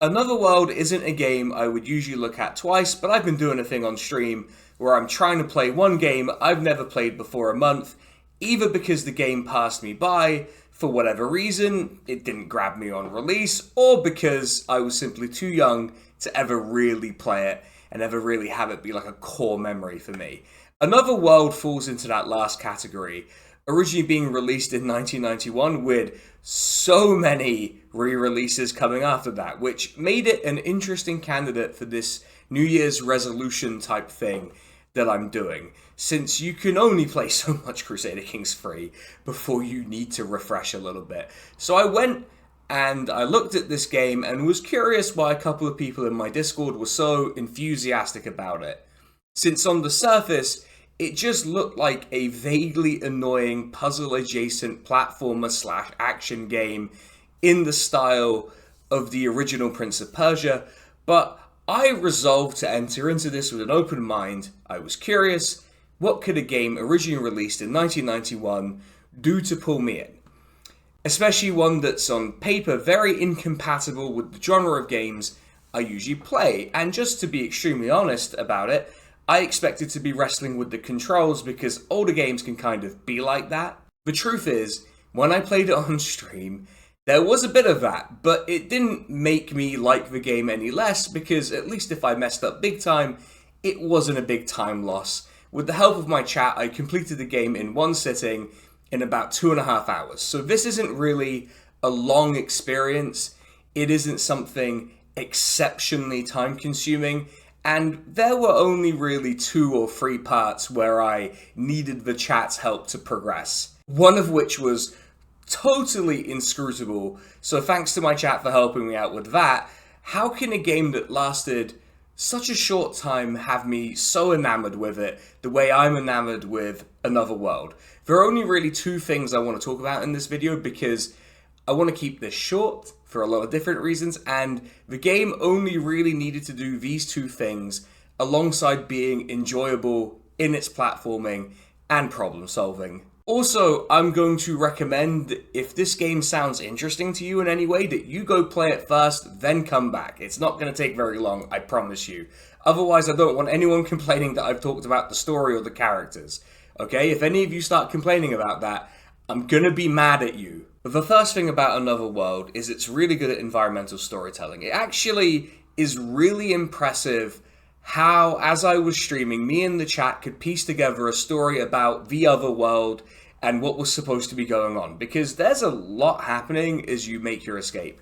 Another World isn't a game I would usually look at twice, but I've been doing a thing on stream where I'm trying to play one game I've never played before a month, either because the game passed me by for whatever reason, it didn't grab me on release, or because I was simply too young to ever really play it and ever really have it be like a core memory for me. Another World falls into that last category, originally being released in 1991 with so many re-releases coming after that, which made it an interesting candidate for this New Year's resolution type thing that I'm doing, since you can only play so much Crusader Kings 3 before you need to refresh a little bit. So I went and I looked at this game and was curious why a couple of people in my Discord were so enthusiastic about it, since on the surface it just looked like a vaguely annoying puzzle-adjacent platformer/action game in the style of the original Prince of Persia, but I resolved to enter into this with an open mind. I was curious, what could a game originally released in 1991 do to pull me in? Especially one that's on paper very incompatible with the genre of games I usually play, and just to be extremely honest about it, I expected to be wrestling with the controls because older games can kind of be like that. The truth is, when I played it on stream, there was a bit of that, but it didn't make me like the game any less because at least if I messed up big time, it wasn't a big time loss. With the help of my chat, I completed the game in one sitting in about 2.5 hours. So this isn't really a long experience. It isn't something exceptionally time consuming. And there were only really 2 or 3 parts where I needed the chat's help to progress. One of which was totally inscrutable, so thanks to my chat for helping me out with that. How can a game that lasted such a short time have me so enamored with it the way I'm enamored with Another World? There are only really 2 things I want to talk about in this video because I want to keep this short for a lot of different reasons, and the game only really needed to do these 2 things alongside being enjoyable in its platforming and problem solving. Also, I'm going to recommend, if this game sounds interesting to you in any way, that you go play it first, then come back. It's not going to take very long, I promise you. Otherwise, I don't want anyone complaining that I've talked about the story or the characters. Okay, if any of you start complaining about that, I'm gonna be mad at you. But the first thing about Another World is it's really good at environmental storytelling. It actually is really impressive how, as I was streaming, me and the chat could piece together a story about the other world and what was supposed to be going on, because there's a lot happening as you make your escape.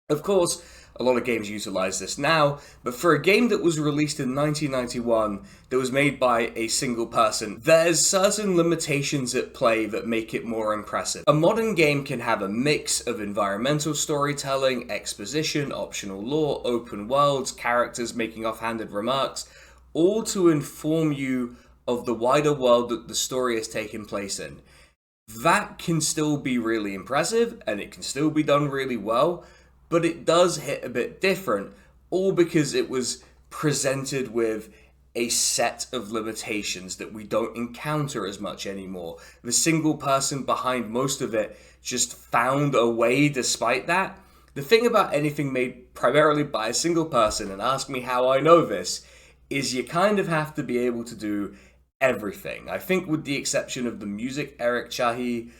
Of course, a lot of games utilize this now, but for a game that was released in 1991 that was made by a single person, there's certain limitations at play that make it more impressive. A modern game can have a mix of environmental storytelling, exposition, optional lore, open worlds, characters making offhanded remarks, all to inform you of the wider world that the story is taking place in. That can still be really impressive, and it can still be done really well, but it does hit a bit different, all because it was presented with a set of limitations that we don't encounter as much anymore. The single person behind most of it just found a way despite that. The thing about anything made primarily by a single person, and ask me how I know this, is you kind of have to be able to do everything. I think with the exception of the music, Eric Chahi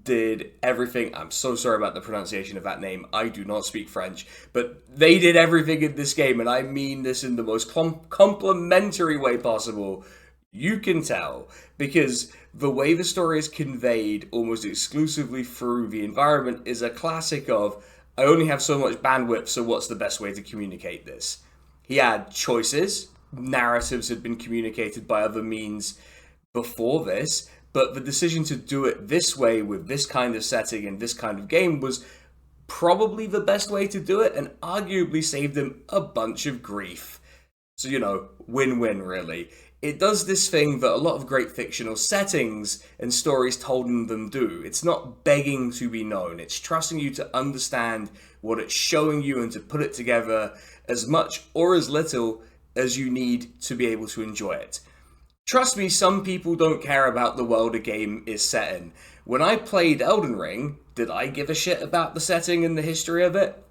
did everything. I'm so sorry about the pronunciation of that name. I do not speak French, but they did everything in this game, and I mean this in the most complimentary way possible. You can tell, because the way the story is conveyed almost exclusively through the environment is a classic of, I only have so much bandwidth, so what's the best way to communicate this? He had choices. Narratives had been communicated by other means before this, but the decision to do it this way with this kind of setting and this kind of game was probably the best way to do it, and arguably saved him a bunch of grief. So, win-win really. It does this thing that a lot of great fictional settings and stories told in them do. It's not begging to be known. It's trusting you to understand what it's showing you and to put it together as much or as little as you need to be able to enjoy it. Trust me, some people don't care about the world a game is set in. When I played Elden Ring, did I give a shit about the setting and the history of it?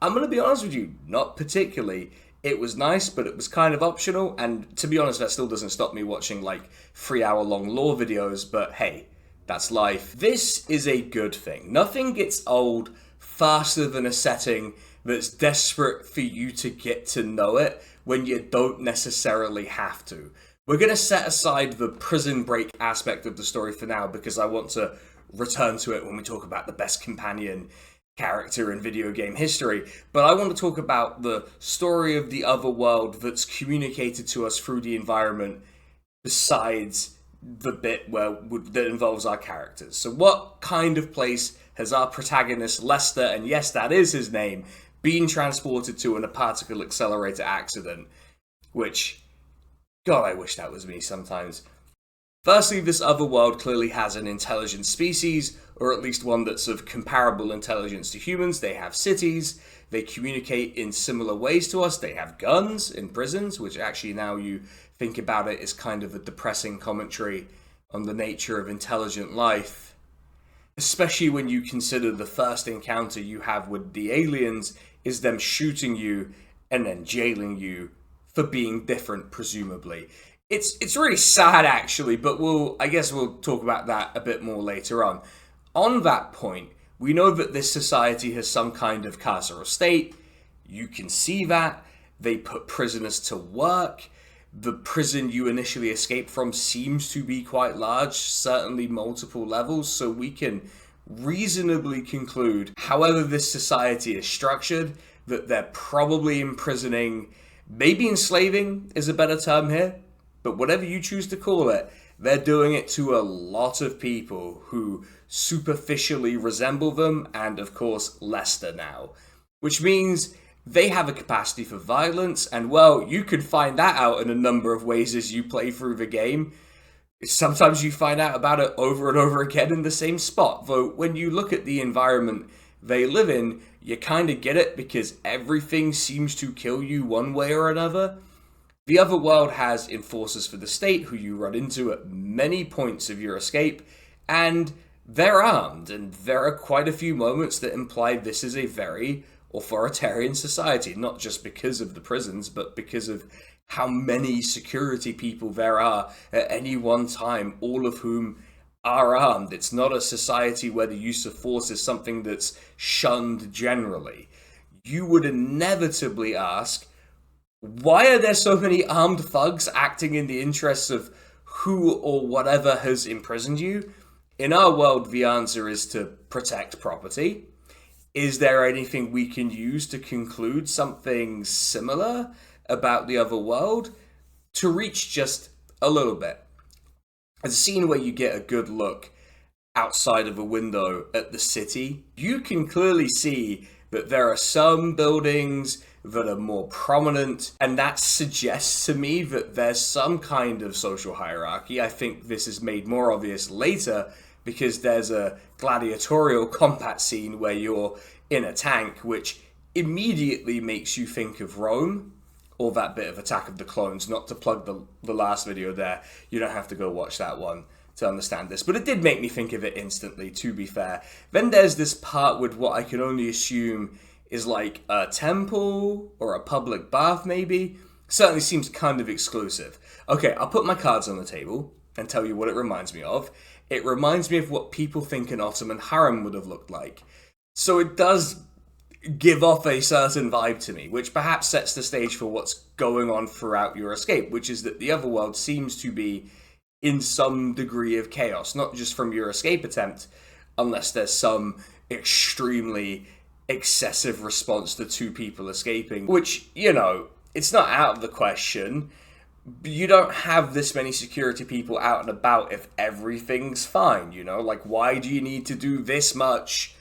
I'm going to be honest with you, not particularly. It was nice, but it was kind of optional. And to be honest, that still doesn't stop me watching like 3 hour long lore videos, but hey, that's life. This is a good thing. Nothing gets old faster than a setting that's desperate for you to get to know it when you don't necessarily have to. We're going to set aside the prison break aspect of the story for now because I want to return to it when we talk about the best companion character in video game history. But I want to talk about the story of the other world that's communicated to us through the environment besides the bit that involves our characters. So what kind of place has our protagonist Lester, and yes, that is his name, been transported to in a particle accelerator accident? Which, God, I wish that was me sometimes. Firstly, this other world clearly has an intelligent species, or at least one that's of comparable intelligence to humans. They have cities, they communicate in similar ways to us, they have guns in prisons, which actually now you think about it is kind of a depressing commentary on the nature of intelligent life. Especially when you consider the first encounter you have with the aliens is them shooting you and then jailing you for being different, presumably. It's really sad actually, but I guess we'll talk about that a bit more later on. On that point, we know that this society has some kind of carceral state. You can see that. They put prisoners to work. The prison you initially escaped from seems to be quite large, certainly multiple levels, so we can reasonably conclude, however this society is structured, that they're probably imprisoning, maybe enslaving is a better term here, but whatever you choose to call it, they're doing it to a lot of people who superficially resemble them, and of course Lester now. Which means they have a capacity for violence, and well, you can find that out in a number of ways as you play through the game. Sometimes you find out about it over and over again in the same spot, though when you look at the environment they live in, you kind of get it because everything seems to kill you one way or another. The other world has enforcers for the state who you run into at many points of your escape, and they're armed, and there are quite a few moments that imply this is a very authoritarian society, not just because of the prisons, but because of how many security people there are at any one time, all of whom are armed. It's not a society where the use of force is something that's shunned generally. You would inevitably ask, why are there so many armed thugs acting in the interests of who or whatever has imprisoned you? In our world, the answer is to protect property. Is there anything we can use to conclude something similar about the other world? To reach just a little bit. There's a scene where you get a good look outside of a window at the city. You can clearly see that there are some buildings that are more prominent, and that suggests to me that there's some kind of social hierarchy. I think this is made more obvious later because there's a gladiatorial combat scene where you're in a tank, which immediately makes you think of Rome, or that bit of Attack of the Clones. Not to plug the last video there, you don't have to go watch that one to understand this, but it did make me think of it instantly, to be fair. Then there's this part with what I can only assume is like a temple or a public bath, maybe. Certainly seems kind of exclusive. Okay, I'll put my cards on the table and tell you what it reminds me of. It reminds me of what people think an Ottoman harem would have looked like. So it does give off a certain vibe to me, which perhaps sets the stage for what's going on throughout your escape, which is that the other world seems to be in some degree of chaos, not just from your escape attempt, unless there's some extremely excessive response to two people escaping, which, you know, it's not out of the question. You don't have this many security people out and about if everything's fine, you know? Like, why do you need to do this much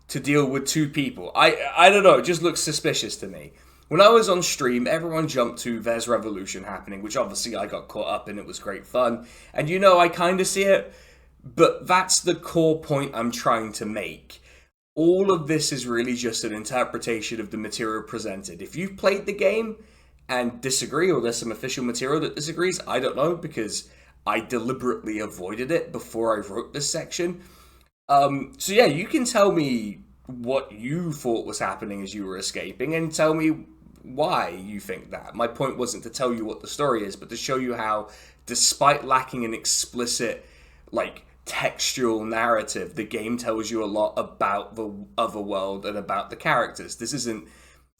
to deal with two people? I don't know, it just looks suspicious to me. When I was on stream, everyone jumped to "there's revolution happening," which obviously I got caught up in. It was great fun. And you know, I kind of see it, but that's the core point I'm trying to make. All of this is really just an interpretation of the material presented. If you've played the game and disagree, or there's some official material that disagrees, I don't know, because I deliberately avoided it before I wrote this section. So yeah, you can tell me what you thought was happening as you were escaping and tell me why you think that. My point wasn't to tell you what the story is, but to show you how, despite lacking an explicit, like, textual narrative, the game tells you a lot about the other world and about the characters. This isn't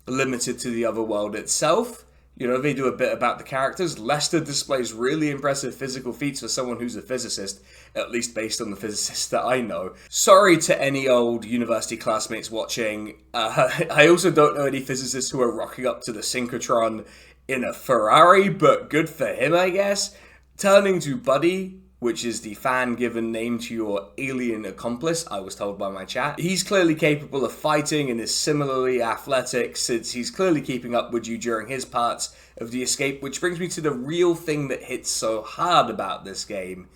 limited to the other world itself. You know, they do a bit about the characters. Lester displays really impressive physical feats for someone who's a physicist, at least based on the physicists that I know. Sorry to any old university classmates watching. I also don't know any physicists who are rocking up to the synchrotron in a Ferrari, but good for him, I guess. Turning to Buddy, which is the fan-given name to your alien accomplice, I was told by my chat. He's clearly capable of fighting and is similarly athletic, since he's clearly keeping up with you during his parts of the escape, which brings me to the real thing that hits so hard about this game,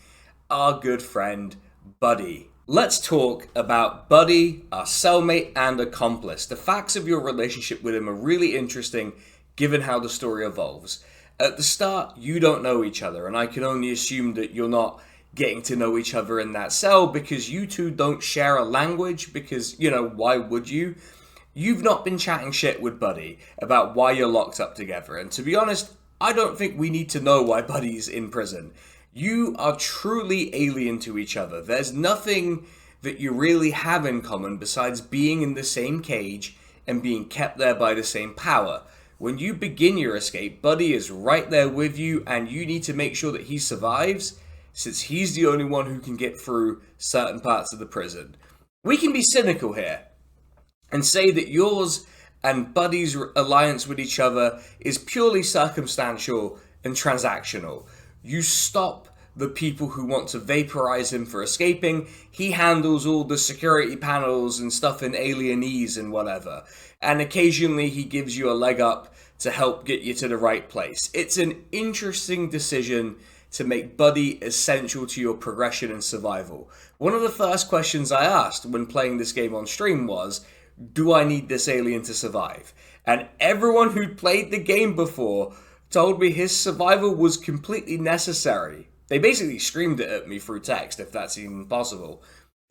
our good friend, Buddy. Let's talk about Buddy, our cellmate and accomplice. The facts of your relationship with him are really interesting, given how the story evolves. At the start, you don't know each other, and I can only assume that you're not getting to know each other in that cell because you two don't share a language, because, you know, why would you? You've not been chatting shit with Buddy about why you're locked up together, and to be honest, I don't think we need to know why Buddy's in prison. You are truly alien to each other. There's nothing that you really have in common besides being in the same cage and being kept there by the same power. When you begin your escape, Buddy is right there with you, and you need to make sure that he survives, since he's the only one who can get through certain parts of the prison. We can be cynical here and say that yours and Buddy's alliance with each other is purely circumstantial and transactional. You stop the people who want to vaporize him for escaping. He handles all the security panels and stuff in alienese and whatever. And occasionally he gives you a leg up to help get you to the right place. It's an interesting decision to make Buddy essential to your progression and survival. One of the first questions I asked when playing this game on stream was, do I need this alien to survive? And everyone who'd played the game before told me his survival was completely necessary. They basically screamed it at me through text, if that's even possible.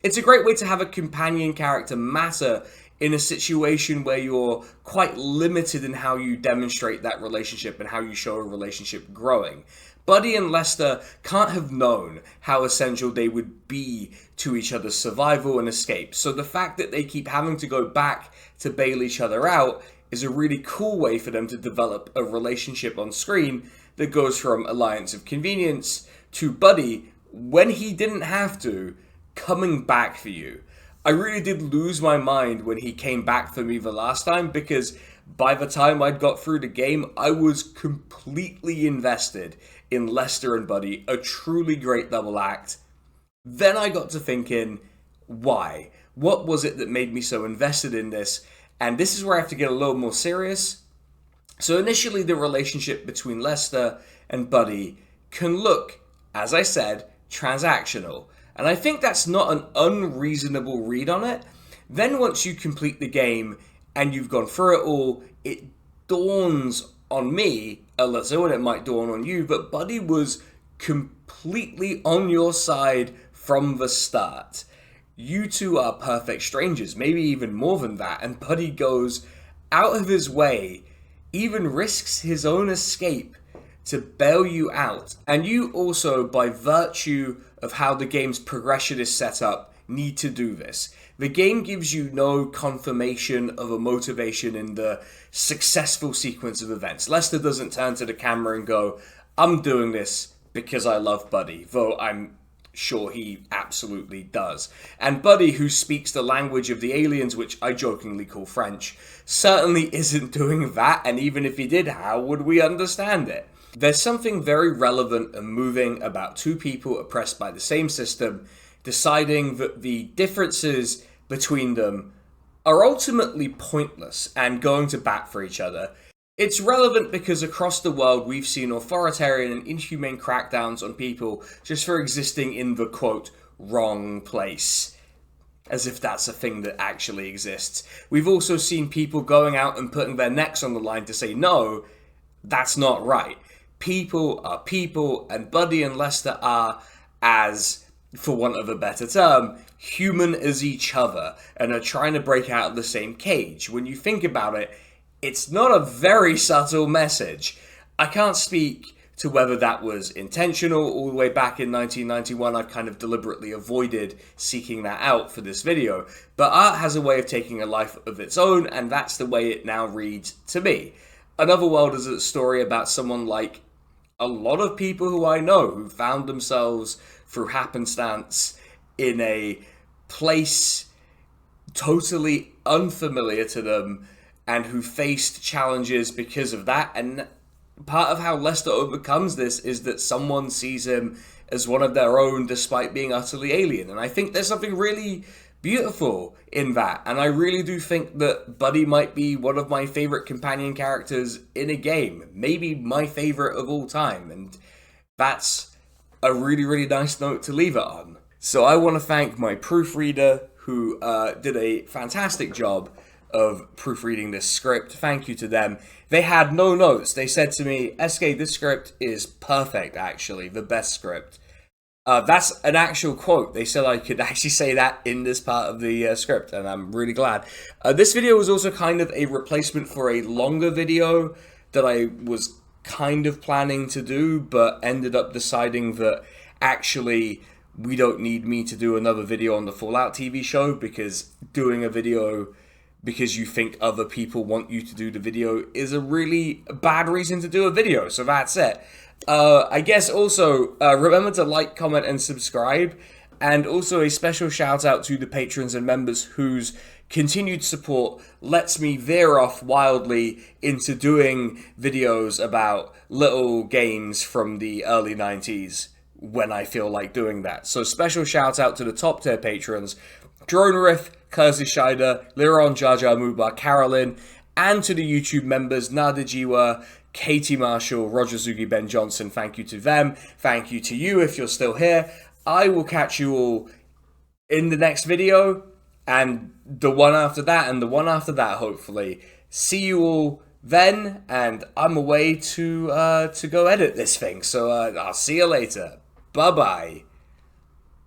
It's a great way to have a companion character matter in a situation where you're quite limited in how you demonstrate that relationship and how you show a relationship growing. Buddy and Lester can't have known how essential they would be to each other's survival and escape, so the fact that they keep having to go back to bail each other out is a really cool way for them to develop a relationship on screen that goes from alliance of convenience to Buddy, when he didn't have to, coming back for you. I really did lose my mind when he came back for me the last time, because by the time I'd got through the game, I was completely invested in Lester and Buddy, a truly great double act. Then I got to thinking, why? What was it that made me so invested in this? And this is where I have to get a little more serious. So initially, the relationship between Lester and Buddy can look, as I said, transactional. And I think that's not an unreasonable read on it. Then once you complete the game and you've gone through it all, it dawns on me a little, and it might dawn on you, but Buddy was completely on your side from the start. You two are perfect strangers, maybe even more than that, and Buddy goes out of his way, even risks his own escape to bail you out. And you also, by virtue of how the game's progression is set up, need to do this. The game gives you no confirmation of a motivation in the successful sequence of events. Lester doesn't turn to the camera and go, I'm doing this because I love Buddy, though I'm sure he absolutely does. And Buddy, who speaks the language of the aliens, which I jokingly call French, certainly isn't doing that, and even if he did, how would we understand it? There's something very relevant and moving about two people oppressed by the same system deciding that the differences between them are ultimately pointless and going to bat for each other. It's relevant because across the world we've seen authoritarian and inhumane crackdowns on people just for existing in the, quote, wrong place. As if that's a thing that actually exists. We've also seen people going out and putting their necks on the line to say, no, that's not right. People are people, and Buddy and Lester are as for want of a better term, human as each other and are trying to break out of the same cage. When you think about it, it's not a very subtle message. I can't speak to whether that was intentional. All the way back in 1991, I've kind of deliberately avoided seeking that out for this video. But art has a way of taking a life of its own, and that's the way it now reads to me. Another World is a story about someone like a lot of people who I know who found themselves through happenstance in a place totally unfamiliar to them and who faced challenges because of that. And part of how Lester overcomes this is that someone sees him as one of their own despite being utterly alien. And I think there's something really beautiful in that. And I really do think that Buddy might be one of my favorite companion characters in a game. Maybe my favorite of all time. And that's a really, really nice note to leave it on. So I want to thank my proofreader who did a fantastic job of proofreading this script. Thank you to them. They had no notes. They said to me, SK, this script is perfect, actually, the best script. That's an actual quote. They said I could actually say that in this part of the script, and I'm really glad. This video was also kind of a replacement for a longer video that I was kind of planning to do, but ended up deciding that actually we don't need me to do another video on the Fallout TV show, because doing a video because you think other people want you to do the video is a really bad reason to do a video. So that's it. I guess also remember to like, comment, and subscribe. And also a special shout out to the patrons and members whose continued support lets me veer off wildly into doing videos about little games from the early 90s when I feel like doing that. So special shout out to the top tier patrons: Drone Riff, Kersey Scheider, Liron, Jar Jar Mubar, Carolyn, and to the YouTube members Nada Jiwa, Katie Marshall, Roger Zugi, Ben Johnson. Thank you to them. Thank you to you if you're still here. I will catch you all in the next video, and the one after that, and the one after that, hopefully. See you all then, and I'm away to go edit this thing, so I'll see you later. Bye-bye.